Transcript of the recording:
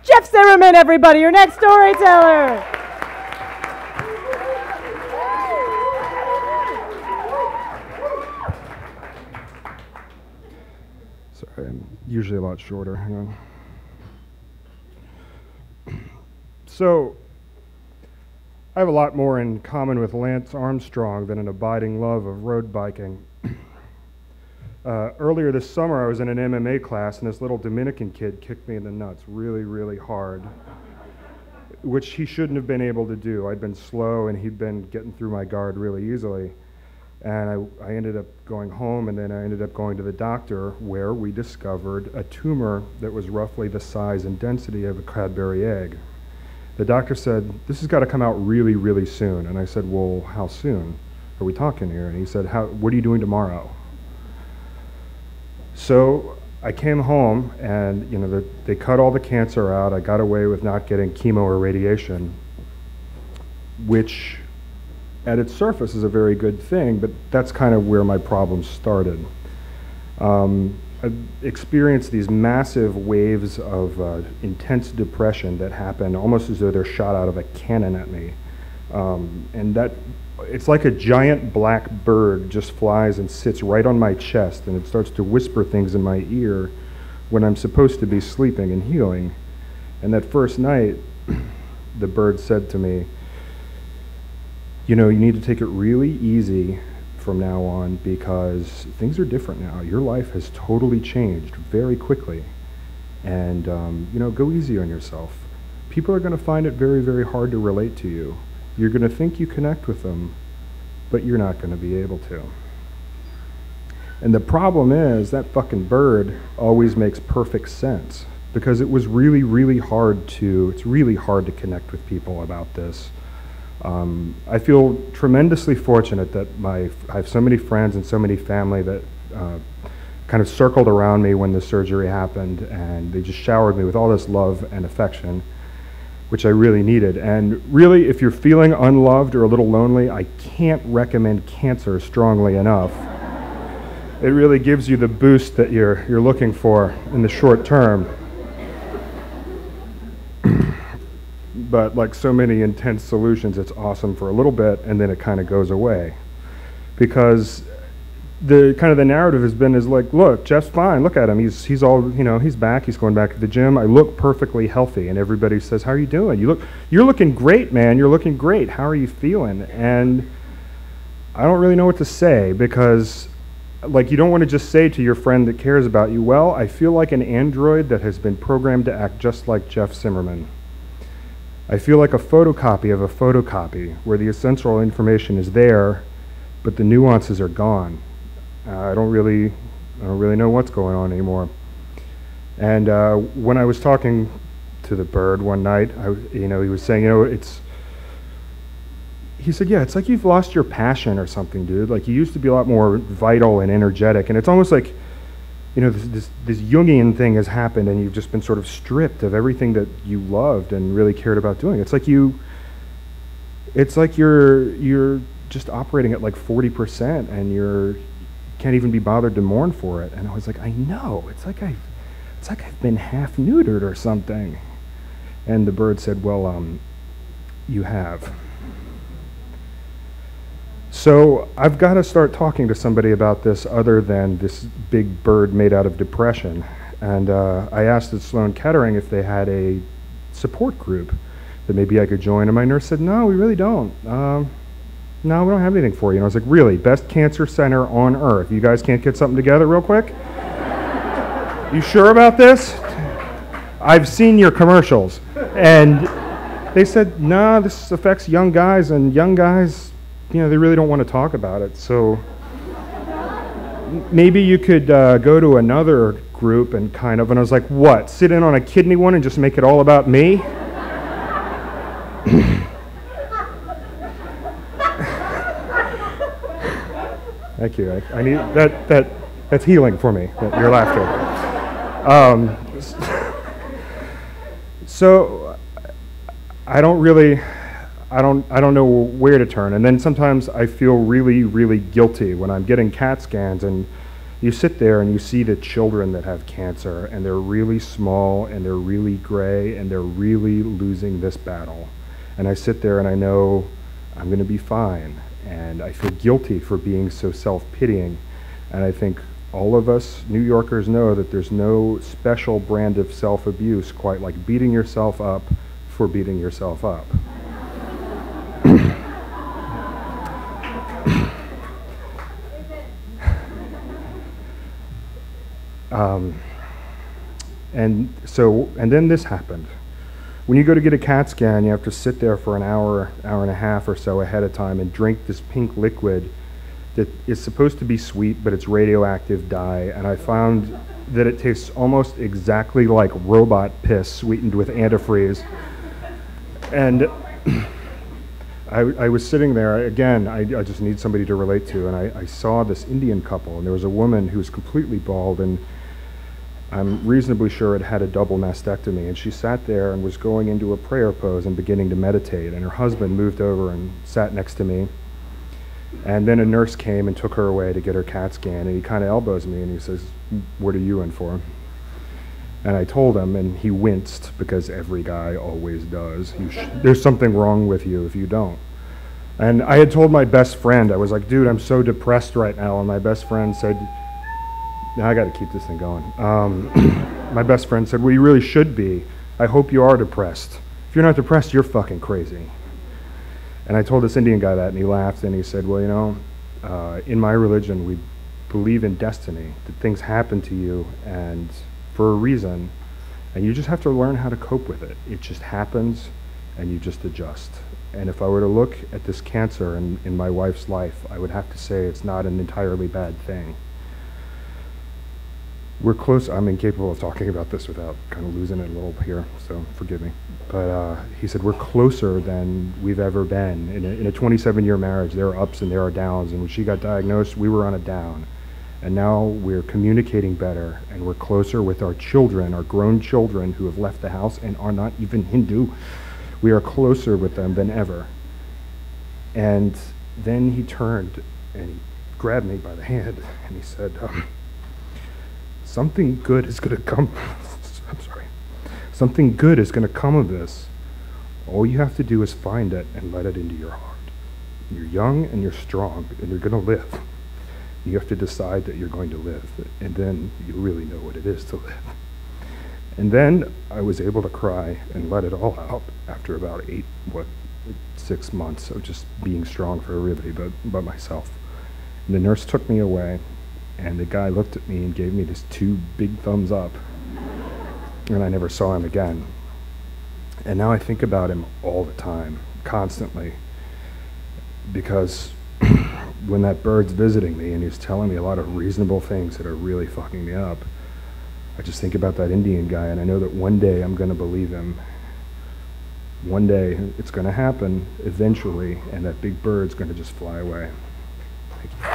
Jeff Zimmerman, everybody, your next storyteller. Sorry, I'm usually a lot shorter. Hang on. So, I have a lot more in common with Lance Armstrong than an abiding love of road biking. Earlier this summer, I was in an MMA class, and this little Dominican kid kicked me in the nuts really, really hard, which he shouldn't have been able to do. I'd been slow, and he'd been getting through my guard really easily. And I ended up going home, and then I ended up going to the doctor, where we discovered a tumor that was roughly the size and density of a Cadbury egg. The doctor said, "This has got to come out really, really soon." And I said, "Well, how soon are we talking here?" And he said, "What are you doing tomorrow?" So I came home, and they cut all the cancer out. I got away with not getting chemo or radiation, which at its surface is a very good thing, but that's kind of where my problems started. I've experienced these massive waves of intense depression that happen almost as though they're shot out of a cannon at me. And that it's like a giant black bird just flies and sits right on my chest, and it starts to whisper things in my ear when I'm supposed to be sleeping and healing. And that first night, the bird said to me, "You need to take it really easy from now on, because things are different now. Your life has totally changed very quickly. And, go easy on yourself. People are going to find it very, very hard to relate to you. You're going to think you connect with them, but you're not going to be able to." And the problem is that fucking bird always makes perfect sense, because it was really, really it's really hard to connect with people about this. I feel tremendously fortunate that I have so many friends and so many family that kind of circled around me when the surgery happened, and they just showered me with all this love and affection, which I really needed. And really, if you're feeling unloved or a little lonely, I can't recommend cancer strongly enough. It really gives you the boost that you're looking for in the short term. But like so many intense solutions, it's awesome for a little bit, and then it kind of goes away. Because the narrative has been like, look, Jeff's fine, look at him, he's all, he's back, he's going back to the gym, I look perfectly healthy. And everybody says, "How are you doing? You're looking great, man, you're looking great, how are you feeling?" And I don't really know what to say, because you don't want to just say to your friend that cares about you, "Well, I feel like an android that has been programmed to act just like Jeff Zimmerman. I feel like a photocopy of a photocopy, where the essential information is there, but the nuances are gone. I don't really know what's going on anymore." And when I was talking to the bird one night, he was saying, he said, "Yeah, it's like you've lost your passion or something, dude. Like, you used to be a lot more vital and energetic, and it's almost like, this Jungian thing has happened, and you've just been sort of stripped of everything that you loved and really cared about doing. It's like you're just operating at like 40%, and you can't even be bothered to mourn for it." And I was like, "I know. It's like I've been half neutered or something." And the bird said, "Well, you have." So I've got to start talking to somebody about this other than this big bird made out of depression. And I asked at Sloan Kettering if they had a support group that maybe I could join. And my nurse said, "No, we really don't. No, we don't have anything for you." And I was like, "Really? Best cancer center on earth. You guys can't get something together real quick? You sure about this? I've seen your commercials." And they said, "No, this affects young guys, and young guys, they really don't want to talk about it. So maybe you could go to another group and kind of," and I was like, "What, sit in on a kidney one and just make it all about me?" Thank you. I need that's healing for me, your laughter. So I don't know where to turn. And then sometimes I feel really, really guilty when I'm getting CAT scans, and You sit there and you see the children that have cancer, and they're really small, and they're really gray, and they're really losing this battle. And I sit there and I know I'm going to be fine, and I feel guilty for being so self-pitying. And I think all of us New Yorkers know that there's no special brand of self-abuse quite like beating yourself up for beating yourself up. And then this happened. When you go to get a CAT scan, you have to sit there for an hour, hour and a half or so ahead of time and drink this pink liquid that is supposed to be sweet, but it's radioactive dye. And I found that it tastes almost exactly like robot piss sweetened with antifreeze. And I was sitting there, again, I just need somebody to relate to, and I saw this Indian couple, and there was a woman who was completely bald, and I'm reasonably sure it had a double mastectomy, and she sat there and was going into a prayer pose and beginning to meditate, and her husband moved over and sat next to me, and then a nurse came and took her away to get her CAT scan, and he kind of elbows me and he says, "What are you in for?" And I told him, and he winced, because every guy always does. There's something wrong with you if you don't. And I had told my best friend, I was like, "Dude, I'm so depressed right now," and my best friend said, "Now I got to keep this thing going." My best friend said, "Well, you really should be. I hope you are depressed. If you're not depressed, you're fucking crazy." And I told this Indian guy that, and he laughed, and he said, "Well, you know, in my religion, we believe in destiny, that things happen to you and for a reason, and you just have to learn how to cope with it. It just happens, and you just adjust." And if I were to look at this cancer in my wife's life, I would have to say it's not an entirely bad thing. We're close. I'm incapable of talking about this without kind of losing it a little here, so forgive me. But he said, we're closer than we've ever been. In a 27-year marriage, there are ups and there are downs, and when she got diagnosed, we were on a down. And now we're communicating better, and we're closer with our children, our grown children who have left the house and are not even Hindu. We are closer with them than ever. And then he turned and he grabbed me by the hand and he said, "Something good is going to come." I'm sorry. "Something good is going to come of this. All you have to do is find it and let it into your heart. You're young and you're strong and you're going to live. You have to decide that you're going to live, and then you really know what it is to live." And then I was able to cry and let it all out after about 6 months of just being strong for everybody but myself. And the nurse took me away, and the guy looked at me and gave me this 2 big thumbs up, and I never saw him again. And now I think about him all the time, constantly, because when that bird's visiting me and he's telling me a lot of reasonable things that are really fucking me up, I just think about that Indian guy, and I know that one day I'm going to believe him. One day it's going to happen eventually, and that big bird's going to just fly away. Thank you.